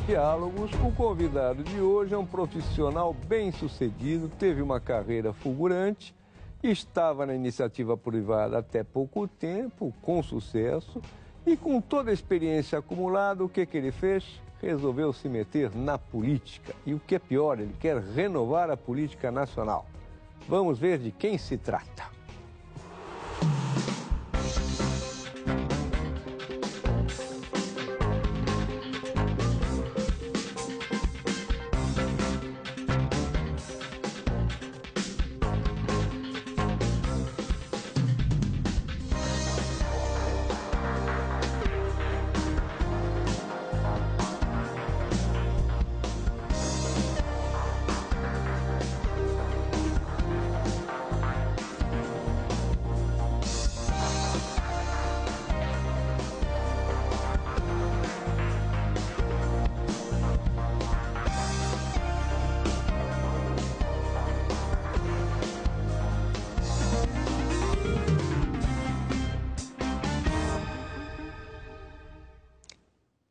Diálogos, o convidado de hoje é um profissional bem-sucedido, teve uma carreira fulgurante, estava na iniciativa privada até pouco tempo, com sucesso, e com toda a experiência acumulada, o que ele fez? Resolveu se meter na política. E o que é pior, ele quer renovar a política nacional. Vamos ver de quem se trata.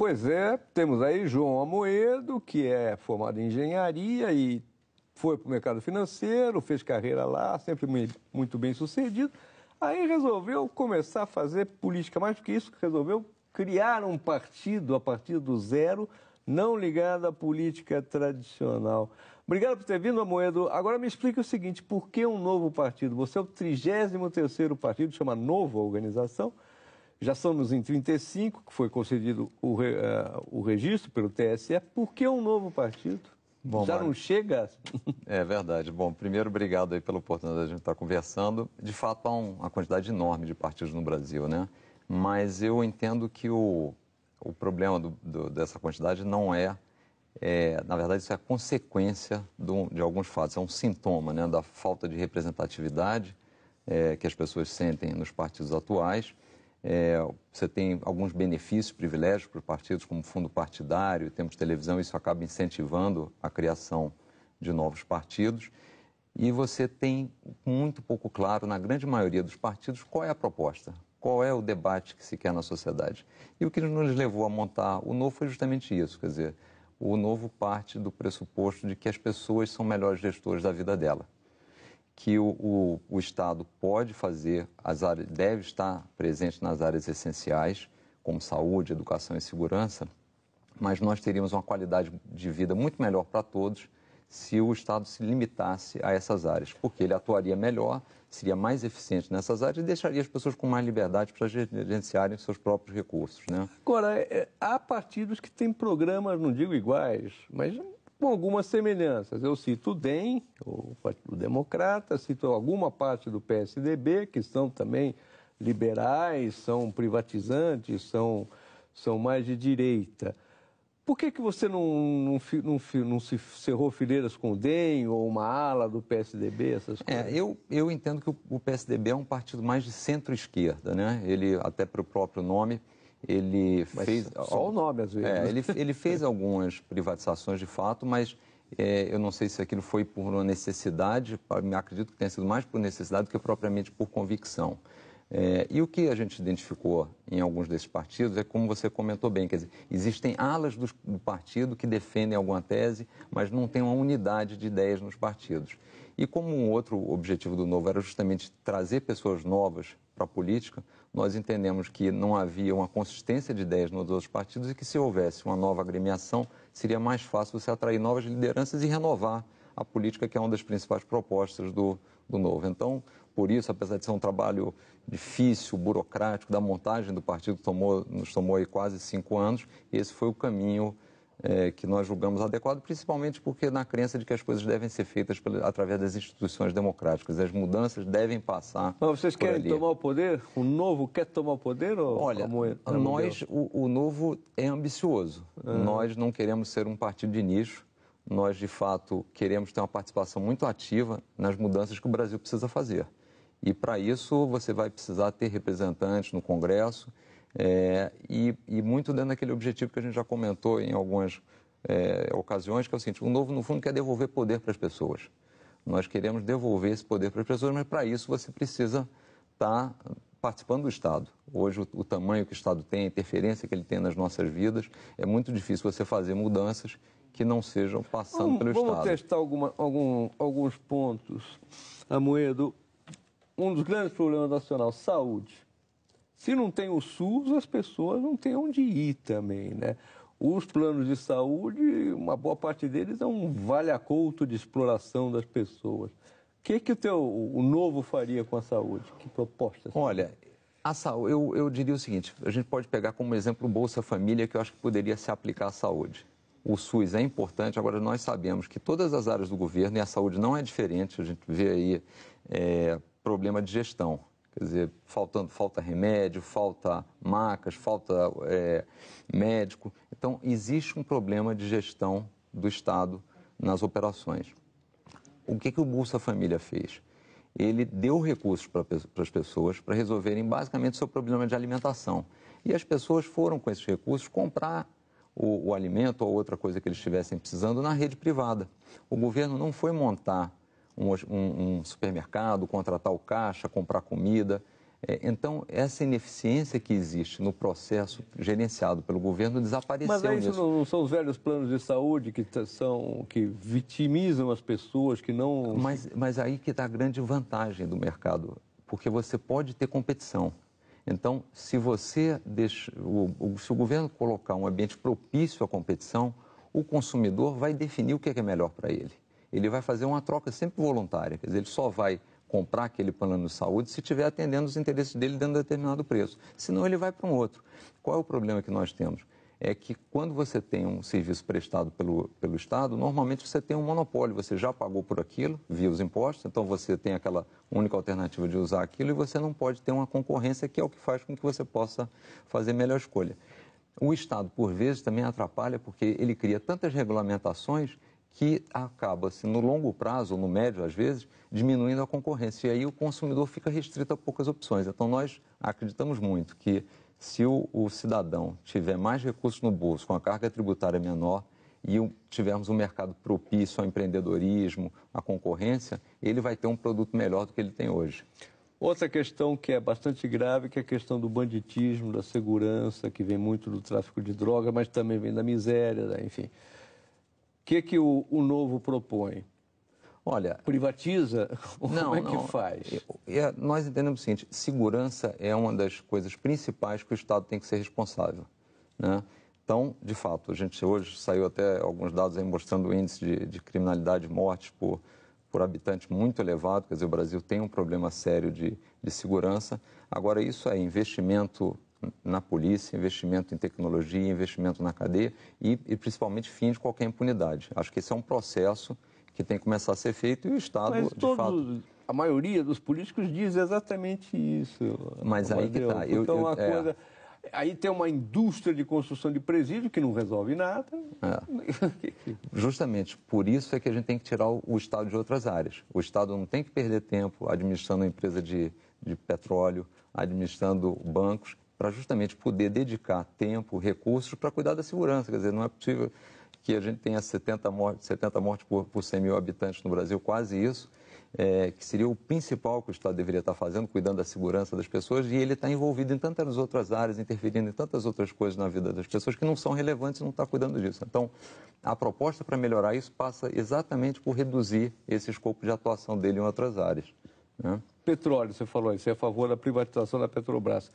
Pois é, temos aí João Amoedo, que é formado em engenharia e foi para o mercado financeiro, fez carreira lá, sempre muito bem sucedido. Aí resolveu começar a fazer política, mais do que isso, resolveu criar um partido a partir do zero, não ligado à política tradicional. Obrigado por ter vindo, Amoedo. Agora me explica o seguinte, por que um novo partido? Você é o 33º partido, chama Nova Organização. Já somos em 35, que foi concedido o registro pelo TSE. Por que um novo partido? Bom, já Mário, não chega? É verdade. Bom, primeiro, obrigado aí pela oportunidade de a gente estar conversando. De fato, há uma quantidade enorme de partidos no Brasil, né? Mas eu entendo que o problema dessa quantidade não na verdade, isso é a consequência de alguns fatos. É um sintoma, né, da falta de representatividade que as pessoas sentem nos partidos atuais. Você tem alguns benefícios, privilégios para os partidos, como fundo partidário, temos televisão, isso acaba incentivando a criação de novos partidos. E você tem muito pouco claro, na grande maioria dos partidos, qual é a proposta, qual é o debate que se quer na sociedade. E o que nos levou a montar o Novo foi justamente isso, quer dizer, o Novo parte do pressuposto de que as pessoas são melhores gestores da vida dela, que o Estado pode fazer, deve estar presente nas áreas essenciais, como saúde, educação e segurança, mas nós teríamos uma qualidade de vida muito melhor para todos se o Estado se limitasse a essas áreas, porque ele atuaria melhor, seria mais eficiente nessas áreas e deixaria as pessoas com mais liberdade para gerenciarem seus próprios recursos, né? Agora, há partidos que têm programas, não digo iguais, mas com algumas semelhanças. Eu cito o DEM, o Partido Democrata, cito alguma parte do PSDB, que são também liberais, são privatizantes, são mais de direita. Por que você não se cerrou fileiras com o DEM ou uma ala do PSDB, essas coisas? Eu entendo que o PSDB é um partido mais de centro-esquerda, né? Ele, até para o próprio nome, ele fez... Só o nome, às vezes. Ele fez algumas privatizações de fato, mas eu não sei se aquilo foi por uma necessidade, acredito que tenha sido mais por necessidade do que propriamente por convicção. E o que a gente identificou em alguns desses partidos é como você comentou bem, quer dizer, existem alas do partido que defendem alguma tese, mas não tem uma unidade de ideias nos partidos. E como um outro objetivo do Novo era justamente trazer pessoas novas para a política, nós entendemos que não havia uma consistência de ideias nos outros partidos e que se houvesse uma nova agremiação, seria mais fácil você atrair novas lideranças e renovar a política, que é uma das principais propostas do Novo. Então, por isso, apesar de ser um trabalho difícil, burocrático, da montagem do partido, nos tomou aí quase 5 anos, esse foi o caminho que nós julgamos adequado, principalmente porque na crença de que as coisas devem ser feitas através das instituições democráticas, as mudanças devem passar. Mas vocês querem tomar o poder? O Novo quer tomar o poder? Olha, o Novo é ambicioso. Nós não queremos ser um partido de nicho. Nós, de fato, queremos ter uma participação muito ativa nas mudanças que o Brasil precisa fazer. E, para isso, você vai precisar ter representantes no Congresso e muito dentro daquele objetivo que a gente já comentou em algumas ocasiões, que é o seguinte, o Novo, no fundo, quer devolver poder para as pessoas. Nós queremos devolver esse poder para as pessoas, mas, para isso, você precisa estar participando do Estado. Hoje, o tamanho que o Estado tem, a interferência que ele tem nas nossas vidas, é muito difícil você fazer mudanças que não sejam passando pelo Estado. Vamos testar alguns pontos. Amoedo, um dos grandes problemas nacional, saúde. Se não tem o SUS, as pessoas não têm onde ir também, né? Os planos de saúde, uma boa parte deles é um vale-a-couto de exploração das pessoas. O que o Novo faria com a saúde? Que proposta? Olha, eu diria o seguinte, a gente pode pegar como exemplo o Bolsa Família, que eu acho que poderia se aplicar à saúde. O SUS é importante, agora nós sabemos que todas as áreas do governo, e a saúde não é diferente, a gente vê aí problema de gestão. Quer dizer, falta remédio, falta macas, falta médico. Então, existe um problema de gestão do Estado nas operações. O que o Bolsa Família fez? Ele deu recursos para as pessoas para resolverem basicamente o seu problema de alimentação. E as pessoas foram, com esses recursos, comprar o alimento ou outra coisa que eles estivessem precisando na rede privada. O governo não foi montar um supermercado, contratar o caixa, comprar comida. Então, essa ineficiência que existe no processo gerenciado pelo governo desapareceu. Mas aí isso não são os velhos planos de saúde que vitimizam as pessoas, que não... Mas aí que está a grande vantagem do mercado, porque você pode ter competição. Então, se o governo colocar um ambiente propício à competição, o consumidor vai definir o que é melhor para ele. Ele vai fazer uma troca sempre voluntária, quer dizer, ele só vai comprar aquele plano de saúde se estiver atendendo os interesses dele dentro de determinado preço. Senão ele vai para um outro. Qual é o problema que nós temos? É que quando você tem um serviço prestado pelo Estado, normalmente você tem um monopólio, você já pagou por aquilo, via os impostos, então você tem aquela única alternativa de usar aquilo e você não pode ter uma concorrência que é o que faz com que você possa fazer melhor escolha. O Estado, por vezes, também atrapalha porque ele cria tantas regulamentações que acaba-se, no longo prazo, ou no médio, às vezes, diminuindo a concorrência. E aí o consumidor fica restrito a poucas opções. Então, nós acreditamos muito que se o cidadão tiver mais recursos no bolso, com a carga tributária menor, e tivermos um mercado propício ao empreendedorismo, à concorrência, ele vai ter um produto melhor do que ele tem hoje. Outra questão que é bastante grave, que é a questão do banditismo, da segurança, que vem muito do tráfico de droga, mas também vem da miséria, né? Enfim. O que o Novo propõe? Olha, privatiza? Como é que faz? Nós entendemos o seguinte, segurança é uma das coisas principais que o Estado tem que ser responsável, né? Então, de fato, a gente hoje saiu até alguns dados aí mostrando o índice de criminalidade e mortes por habitante muito elevado, quer dizer, o Brasil tem um problema sério de segurança. Agora, isso é investimento na polícia, investimento em tecnologia, investimento na cadeia e principalmente fim de qualquer impunidade. Acho que esse é um processo que tem que começar a ser feito e o Estado, de fato... A maioria dos políticos diz exatamente isso. Mas aí que está. Então, aí tem uma indústria de construção de presídio que não resolve nada. Justamente por isso é que a gente tem que tirar o Estado de outras áreas. O Estado não tem que perder tempo administrando a empresa de petróleo, administrando bancos, para justamente poder dedicar tempo, recursos para cuidar da segurança. Quer dizer, não é possível que a gente tenha 70 mortes por 100 mil habitantes no Brasil, quase isso, que seria o principal que o Estado deveria estar fazendo, cuidando da segurança das pessoas, e ele está envolvido em tantas outras áreas, interferindo em tantas outras coisas na vida das pessoas que não são relevantes e não está cuidando disso. Então, a proposta para melhorar isso passa exatamente por reduzir esse escopo de atuação dele em outras áreas, né? Petróleo, você falou aí, você é a favor da privatização da Petrobras.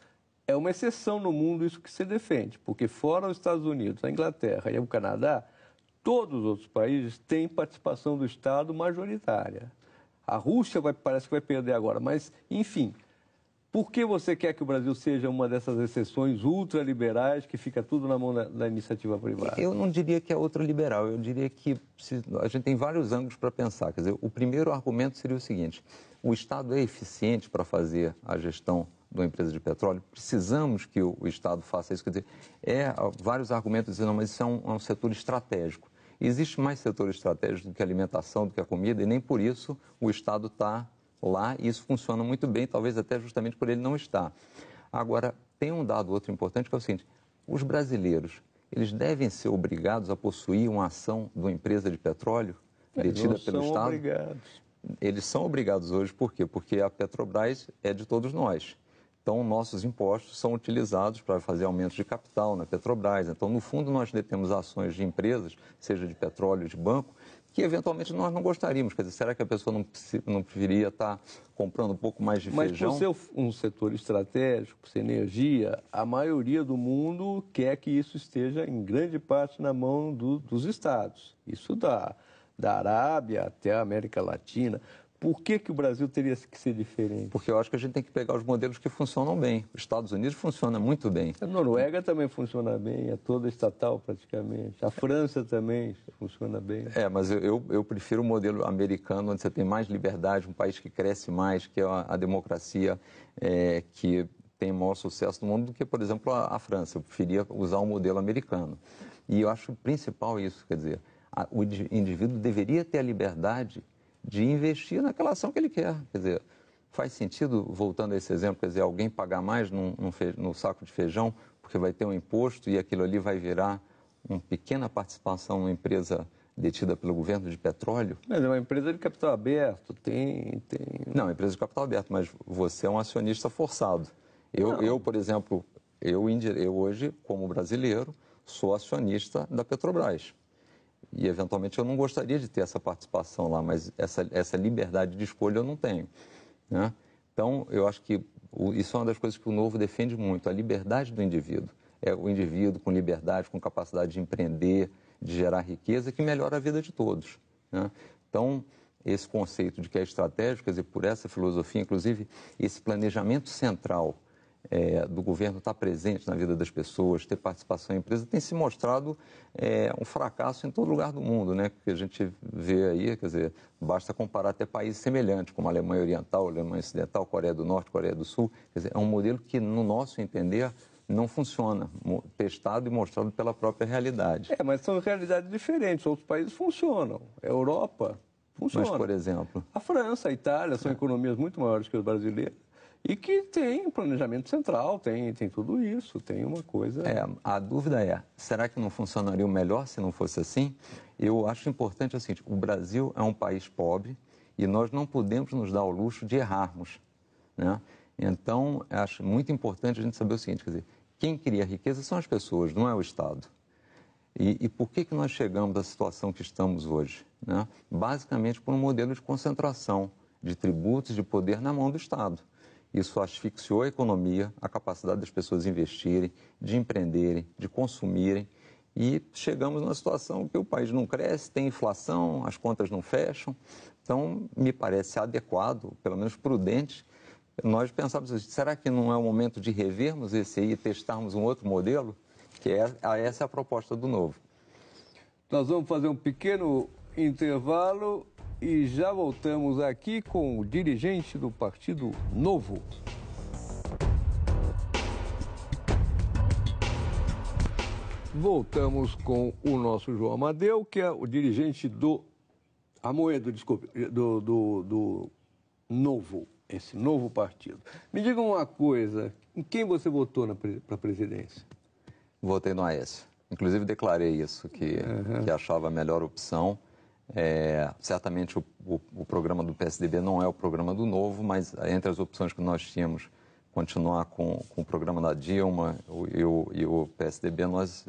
É uma exceção no mundo isso que você defende, porque fora os Estados Unidos, a Inglaterra e o Canadá, todos os outros países têm participação do Estado majoritária. A Rússia parece que vai perder agora, mas, enfim, por que você quer que o Brasil seja uma dessas exceções ultraliberais que fica tudo na mão da iniciativa privada? Eu não diria que é ultraliberal, eu diria que a gente tem vários ângulos para pensar. Quer dizer, o primeiro argumento seria o seguinte, o Estado é eficiente para fazer a gestão de uma empresa de petróleo? Precisamos que o Estado faça isso? Quer dizer, vários argumentos dizendo, mas isso é um setor estratégico. Existe mais setor estratégico do que a alimentação, do que a comida, e nem por isso o Estado está lá e isso funciona muito bem, talvez até justamente por ele não estar. Agora, tem um dado outro importante que é o seguinte, os brasileiros, eles devem ser obrigados a possuir uma ação de uma empresa de petróleo detida pelo Estado? Obrigados. Eles são obrigados hoje, por quê? Porque a Petrobras é de todos nós. Então, nossos impostos são utilizados para fazer aumentos de capital na Petrobras. Então, no fundo, nós detemos ações de empresas, seja de petróleo, de banco, que eventualmente nós não gostaríamos. Quer dizer, será que a pessoa não preferia estar comprando um pouco mais de feijão? Mas por ser um setor estratégico, por ser energia, a maioria do mundo quer que isso esteja em grande parte na mão dos estados. Isso da Arábia até a América Latina. Por que o Brasil teria que ser diferente? Porque eu acho que a gente tem que pegar os modelos que funcionam bem. Os Estados Unidos funciona muito bem. A Noruega também funciona bem, é toda estatal praticamente. A França também funciona bem. Mas eu prefiro o modelo americano, onde você tem mais liberdade, um país que cresce mais, que é a democracia que tem o maior sucesso do mundo, do que, por exemplo, a França. Eu preferia usar o modelo americano. E eu acho principal isso, quer dizer, o indivíduo deveria ter a liberdade de investir naquela ação que ele quer. Quer dizer, faz sentido, voltando a esse exemplo, quer dizer, alguém pagar mais no saco de feijão porque vai ter um imposto e aquilo ali vai virar uma pequena participação numa empresa detida pelo governo de petróleo? Mas é uma empresa de capital aberto, Não, empresa de capital aberto, mas você é um acionista forçado. Eu por exemplo, eu hoje, como brasileiro, sou acionista da Petrobras. E, eventualmente, eu não gostaria de ter essa participação lá, mas essa liberdade de escolha eu não tenho, né? Então, eu acho que isso é uma das coisas que o Novo defende muito, a liberdade do indivíduo. É o indivíduo com liberdade, com capacidade de empreender, de gerar riqueza, que melhora a vida de todos, né? Então, esse conceito de que é estratégico, quer dizer, por essa filosofia, inclusive, esse planejamento central do governo estar presente na vida das pessoas, ter participação em empresa, tem se mostrado um fracasso em todo lugar do mundo, né? Que a gente vê aí, quer dizer, basta comparar até países semelhantes, como a Alemanha Oriental, a Alemanha Ocidental, Coreia do Norte, Coreia do Sul. Quer dizer, é um modelo que, no nosso entender, não funciona, testado e mostrado pela própria realidade. Mas são realidades diferentes, outros países funcionam. A Europa funciona. Mas, por exemplo? A França, a Itália são economias muito maiores que as brasileiras. E que tem um planejamento central, tem tudo isso, tem uma coisa... A dúvida é, será que não funcionaria melhor se não fosse assim? Eu acho importante o seguinte, o Brasil é um país pobre e nós não podemos nos dar o luxo de errarmos, né? Então, acho muito importante a gente saber o seguinte, quer dizer, quem cria riqueza são as pessoas, não é o Estado. E por que nós chegamos à situação que estamos hoje, né? Basicamente por um modelo de concentração de tributos, de poder na mão do Estado. Isso asfixiou a economia, a capacidade das pessoas investirem, de empreenderem, de consumirem. E chegamos numa situação que o país não cresce, tem inflação, as contas não fecham. Então, me parece adequado, pelo menos prudente, nós pensarmos assim, será que não é o momento de revermos esse aí e testarmos um outro modelo? Essa é a proposta do Novo. Nós vamos fazer um pequeno intervalo e já voltamos aqui com o dirigente do Partido Novo. Voltamos com o nosso João Amadeu, que é o dirigente do Amoedo, desculpe, do Novo, esse novo partido. Me diga uma coisa, em quem você votou para a presidência? Votei no Aécio. Inclusive declarei isso, que achava a melhor opção. Certamente o programa do PSDB não é o programa do Novo, mas entre as opções que nós tínhamos, continuar com o programa da Dilma e o PSDB,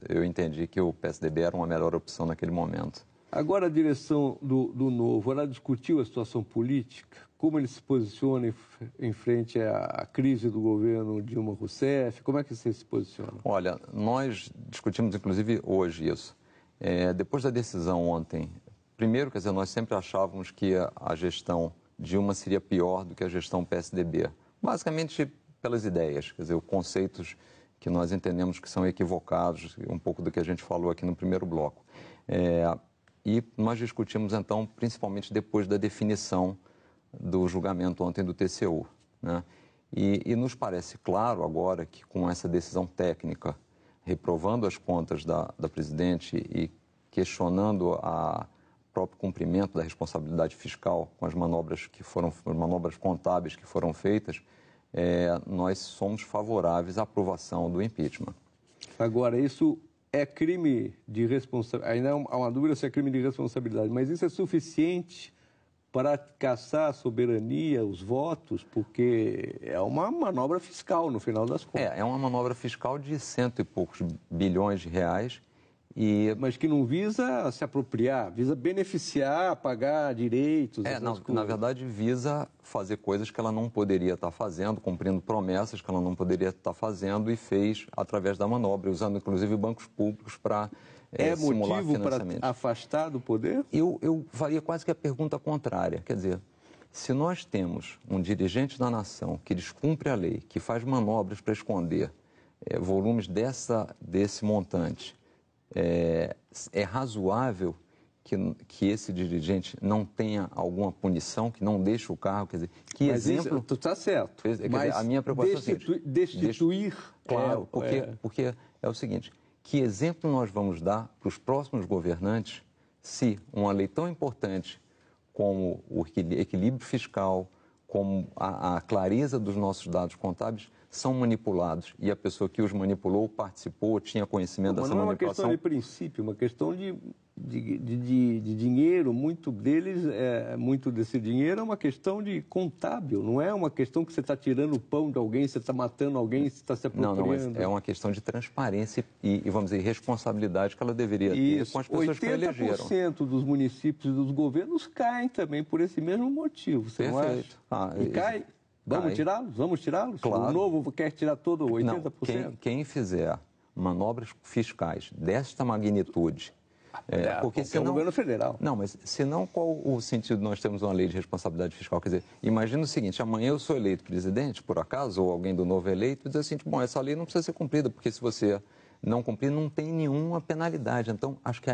eu entendi que o PSDB era uma melhor opção naquele momento. Agora a direção do Novo, ela discutiu a situação política? Como ele se posiciona em frente à crise do governo Dilma Rousseff? Como é que você se posiciona? Olha, nós discutimos inclusive hoje isso. Depois da decisão ontem, primeiro, quer dizer, nós sempre achávamos que a gestão Dilma seria pior do que a gestão PSDB. Basicamente pelas ideias, quer dizer, os conceitos que nós entendemos que são equivocados, um pouco do que a gente falou aqui no primeiro bloco. E nós discutimos, então, principalmente depois da definição do julgamento ontem do TCU, né? E nos parece claro agora que com essa decisão técnica, reprovando as contas da presidente e questionando o próprio cumprimento da responsabilidade fiscal com as manobras contábeis que foram feitas, nós somos favoráveis à aprovação do impeachment. Agora, isso é crime de responsabilidade, ainda há uma dúvida se é crime de responsabilidade, mas isso é suficiente para caçar a soberania, os votos, porque é uma manobra fiscal, no final das contas. É uma manobra fiscal de cento e poucos bilhões de reais. Mas que não visa se apropriar, visa beneficiar, pagar direitos. Na verdade, visa fazer coisas que ela não poderia estar fazendo, cumprindo promessas que ela não poderia estar fazendo e fez através da manobra, usando inclusive bancos públicos para simular motivo financiamento. Para afastar do poder? Eu faria quase que a pergunta contrária. Quer dizer, se nós temos um dirigente da nação que descumpre a lei, que faz manobras para esconder volumes desse montante, é razoável que esse dirigente não tenha alguma punição, que não deixe o cargo, quer dizer, que mas exemplo... Isso, está certo, mas a minha preocupação é a seguinte, destituir... Claro, porque é o seguinte, que exemplo nós vamos dar para os próximos governantes se uma lei tão importante como o equilíbrio fiscal, como a clareza dos nossos dados contábeis, são manipulados e a pessoa que os manipulou participou, tinha conhecimento dessa manipulação. Não é uma questão de princípio, é uma questão de dinheiro. Muito desse dinheiro é uma questão de contábil, não é uma questão que você está tirando o pão de alguém, você está matando alguém, você está se apropriando. Não, mas é uma questão de transparência e, vamos dizer, responsabilidade que ela deveria ter com as pessoas que elegeram. 80% dos municípios e dos governos caem também por esse mesmo motivo, você Perfeito. não acha? E cai? Vamos tirá-los? Vamos tirá-los? Claro. O novo quer tirar todo 80%? Não, quem fizer manobras fiscais desta magnitude... porque senão... é o governo federal. Não, mas senão qual o sentido de nós termos uma lei de responsabilidade fiscal? Quer dizer, imagina o seguinte, amanhã eu sou eleito presidente, por acaso, ou alguém do novo eleito, e diz assim, bom, essa lei não precisa ser cumprida, porque se você não cumprir, não tem nenhuma penalidade. Então, acho que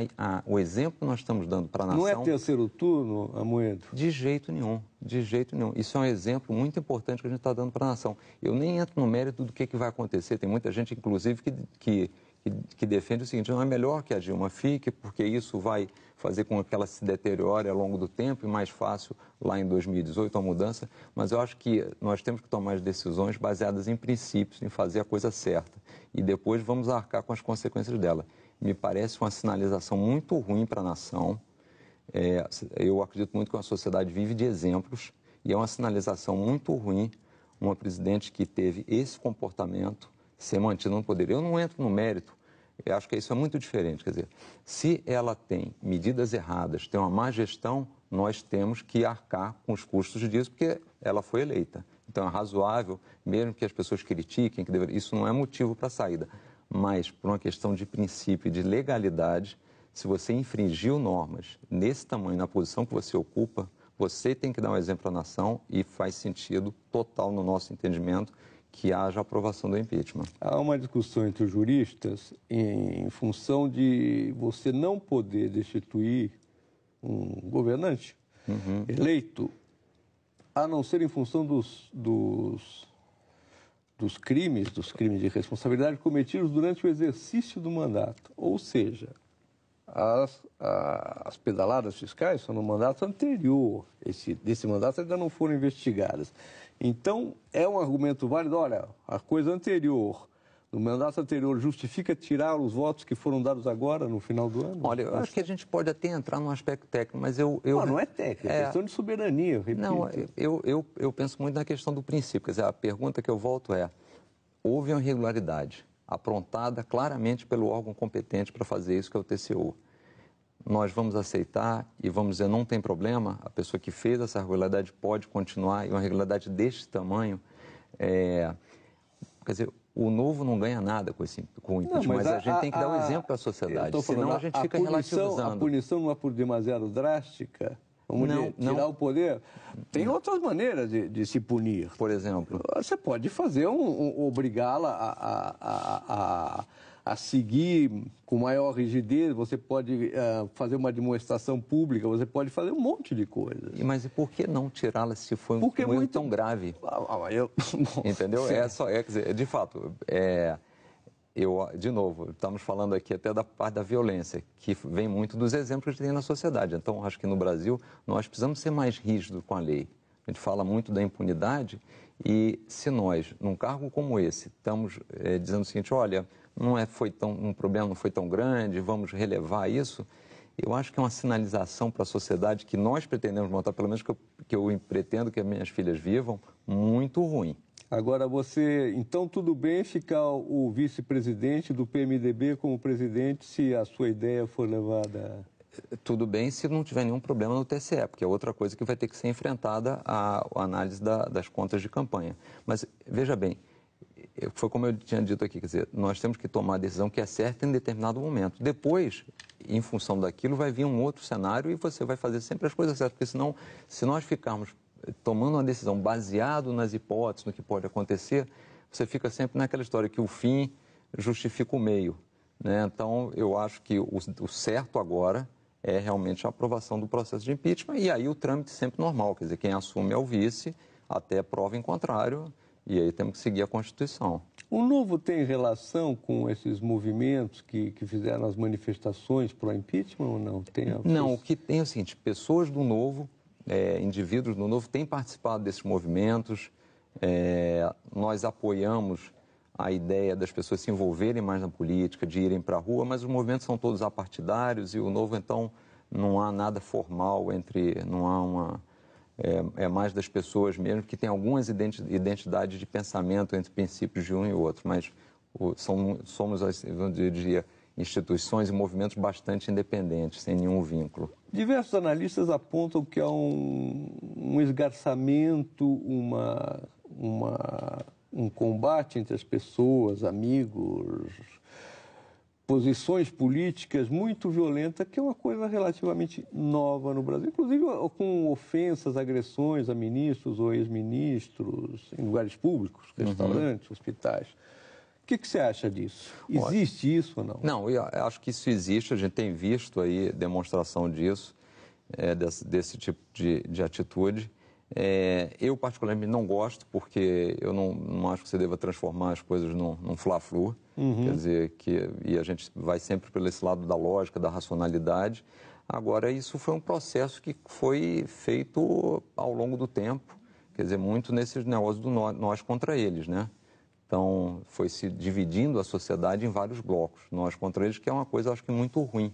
o exemplo que nós estamos dando para a nação... Não é terceiro turno, Amoedo? De jeito nenhum, de jeito nenhum. Isso é um exemplo muito importante que a gente está dando para a nação. Eu nem entro no mérito do que vai acontecer. Tem muita gente, inclusive, que defende o seguinte, não é melhor que a Dilma fique, porque isso vai fazer com que ela se deteriore ao longo do tempo e mais fácil lá em 2018 a mudança, mas eu acho que nós temos que tomar as decisões baseadas em princípios, em fazer a coisa certa e depois vamos arcar com as consequências dela. Me parece uma sinalização muito ruim para a nação. Eu acredito muito que a sociedade vive de exemplos e é uma sinalização muito ruim uma presidente que teve esse comportamento ser mantida no poder. Eu não entro no mérito, eu acho que isso é muito diferente. Quer dizer, se ela tem medidas erradas, tem uma má gestão, nós temos que arcar com os custos disso, porque ela foi eleita. Então é razoável, mesmo que as pessoas critiquem, isso não é motivo para a saída. Mas, por uma questão de princípio e de legalidade, se você infringiu normas nesse tamanho, na posição que você ocupa, você tem que dar um exemplo à nação e faz sentido total no nosso entendimento que haja aprovação do impeachment. Há uma discussão entre os juristas em função de você não poder destituir um governante eleito, a não ser em função dos crimes de responsabilidade cometidos durante o exercício do mandato. Ou seja, as pedaladas fiscais são no mandato anterior. Desse mandato ainda não foram investigadas. Então, é um argumento válido. Olha, a coisa anterior, no mandato anterior, justifica tirar os votos que foram dados agora, no final do ano? Olha, eu acho que a gente pode até entrar num aspecto técnico, mas não é técnico, é questão de soberania, eu repito. Não, eu penso muito na questão do princípio. Quer dizer, a pergunta que eu volto é, houve uma irregularidade aprontada claramente pelo órgão competente para fazer isso, que é o TCU. Nós vamos aceitar e vamos dizer, não tem problema, a pessoa que fez essa irregularidade pode continuar, e uma irregularidade deste tamanho, quer dizer, o novo não ganha nada com o impeachment, mas a gente tem que dar um exemplo para a sociedade, senão a gente fica relativizando. A punição não é por demasiado drástica? Vamos tirar o poder? Tem outras maneiras de se punir. Por exemplo? Você pode fazer obrigá-la a seguir com maior rigidez, você pode fazer uma demonstração pública, você pode fazer um monte de coisas. Mas e por que não tirá-la se foi um erro tão grave? Entendeu? Quer dizer, de fato, de novo, estamos falando aqui até da parte da violência, que vem muito dos exemplos que tem na sociedade. Então, acho que no Brasil, nós precisamos ser mais rígidos com a lei. A gente fala muito da impunidade e se nós, num cargo como esse, estamos dizendo o seguinte, olha, um problema não foi tão grande, vamos relevar isso, eu acho que é uma sinalização para a sociedade que nós pretendemos montar, pelo menos que eu pretendo que as minhas filhas vivam, muito ruim. Agora você, então tudo bem ficar o vice-presidente do PMDB como presidente se a sua ideia for levada... Tudo bem se não tiver nenhum problema no TSE, porque é outra coisa que vai ter que ser enfrentada a análise das contas de campanha. Mas, veja bem, foi como eu tinha dito aqui, quer dizer, nós temos que tomar a decisão que é certa em determinado momento. Depois, em função daquilo, vai vir um outro cenário e você vai fazer sempre as coisas certas, porque senão, se nós ficarmos tomando uma decisão baseado nas hipóteses, no que pode acontecer, você fica sempre naquela história que o fim justifica o meio, né? Então, eu acho que o certo agora é realmente a aprovação do processo de impeachment e aí o trâmite sempre normal, quer dizer, quem assume é o vice, até prova em contrário, e aí temos que seguir a Constituição. O Novo tem relação com esses movimentos que fizeram as manifestações para o impeachment ou não? Não, o que tem é o seguinte, pessoas do Novo, indivíduos do Novo têm participado desses movimentos, nós apoiamos a ideia das pessoas se envolverem mais na política, de irem para a rua, mas os movimentos são todos apartidários e o Novo, então, não há nada formal não há uma... É mais das pessoas mesmo, que tem algumas identidades de pensamento entre princípios de um e outro, mas somos, eu diria, instituições e movimentos bastante independentes, sem nenhum vínculo. Diversos analistas apontam que há um esgarçamento, um combate entre as pessoas, amigos, posições políticas muito violenta, que é uma coisa relativamente nova no Brasil, inclusive com ofensas, agressões a ministros ou ex-ministros em lugares públicos, restaurantes, hospitais. O que você acha disso? Existe isso ou não? Não, eu acho que isso existe, a gente tem visto aí demonstração disso, desse tipo de atitude. Eu, particularmente, não gosto, porque eu não acho que você deva transformar as coisas num fla-flu. Quer dizer, e a gente vai sempre por esse lado da lógica, da racionalidade. Agora, isso foi um processo que foi feito ao longo do tempo, quer dizer, muito nesses negócios do nós contra eles, né? Então, foi se dividindo a sociedade em vários blocos, nós contra eles, que é uma coisa, acho que, muito ruim.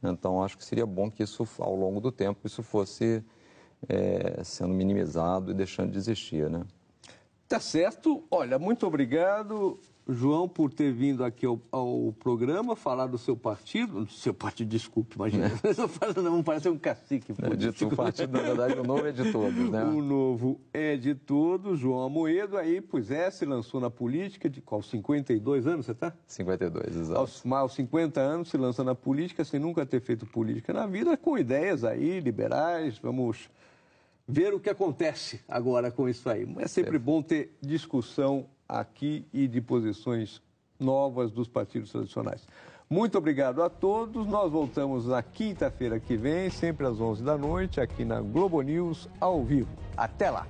Então, acho que seria bom que isso, ao longo do tempo, isso fosse sendo minimizado e deixando de existir, né? Tá certo. Olha, muito obrigado, João, por ter vindo aqui ao programa, falar do seu partido. Desculpe, imagina. Não parece um cacique político. O partido, na verdade, o Novo é de todos, né? O Novo é de todos. João Amoedo, aí, se lançou na política, aos 52 anos, você está? 52, exato. Aos 50 anos se lança na política, sem nunca ter feito política na vida, com ideias aí, liberais. Vamos ver o que acontece agora com isso aí. É sempre bom ter discussão aqui e de posições novas dos partidos tradicionais. Muito obrigado a todos. Nós voltamos na quinta-feira que vem, sempre às 11 da noite, aqui na Globo News, ao vivo. Até lá!